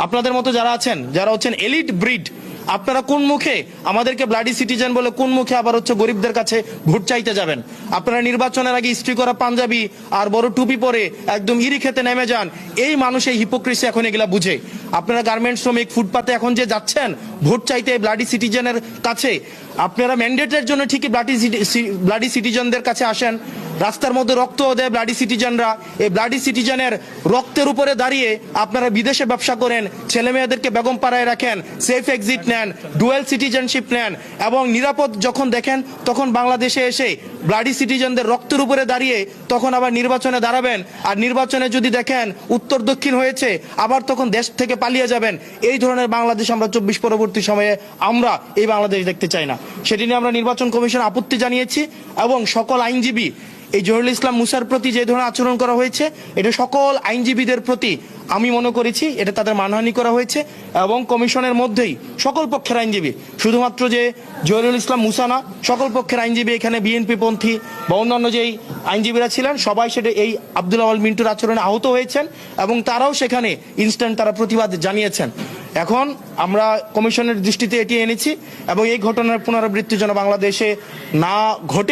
আপনাদের মতো যারা আছেন, যারা হচ্ছেন এলিট ব্রিড, আপনারা কোন মুখে আমাদেরকে ব্লাডি সিটিজেন বলে কোন মুখে আবার হচ্ছে গরিবদের কাছে ভোট চাইতে যাবেন? আপনারা নির্বাচনের আগে ইস্ত্রি করা পাঞ্জাবি আর বড় টুপি পরে একদম ইরি খেতে নেমে যান। এই মানুষ এই হিপোক্রেসি এখন এগুলা বুঝে। আপনারা গার্মেন্টস শ্রমিক ফুটপাতে এখন যে যাচ্ছেন ভোট চাইতে ব্লাডি সিটিজেনের কাছে, আপনারা ম্যান্ডেটের জন্য ঠিকই ব্লাডি সিটিজেনদের কাছে আসেন। রাস্তার মধ্যে রক্ত দেয় ব্লাডি সিটিজেনরা। এই ব্লাডি সিটিজেনের রক্তের উপরে দাঁড়িয়ে আপনারা বিদেশে ব্যবসা করেন, ছেলে মেয়েদেরকে বেগম পাড়ায় রাখেন, সেফ এক্সিট নেন, ডুয়েল সিটিজেনশিপ নেন, এবং নিরাপদ যখন দেখেন তখন বাংলাদেশে এসে ব্লাডি সিটিজেনদের রক্তের উপরে দাঁড়িয়ে তখন আবার নির্বাচনে দাঁড়াবেন। আর নির্বাচনে যদি দেখেন উত্তর দক্ষিণ হয়েছে, আবার তখন দেশ থেকে পালিয়ে যাবেন। এই ধরনের বাংলাদেশ আমরা 24 পরবর্তী সময়ে আমরা এই বাংলাদেশ দেখতে চাই না। সেটি নিয়ে আমরা নির্বাচন কমিশন আপত্তি জানিয়েছি এবং সকল আইনজীবী এই জহিরুল ইসলাম মুসার প্রতি যে ধরনের আচরণ করা হয়েছে, এটা সকল আইনজীবীদের প্রতি আমি মনে করেছি এটা তাদের মানহানি করা হয়েছে। এবং কমিশনের মধ্যেই সকল পক্ষের আইনজীবী, শুধুমাত্র যে জহিরুল ইসলাম মুসা না, সকল পক্ষের আইনজীবী, এখানে বিএনপি পন্থী বা অন্যান্য যেই আইনজীবীরা ছিলেন সবাই সেটা এই আব্দুল আওয়াল মিন্টুর আচরণে আহত হয়েছেন এবং তারাও সেখানে ইনস্ট্যান্ট তারা প্রতিবাদ জানিয়েছেন। এখন আমরা কমিশনের দৃষ্টিতে এটি এনেছি এবং এই ঘটনার পুনরাবৃত্তি যেন বাংলাদেশে না ঘটে।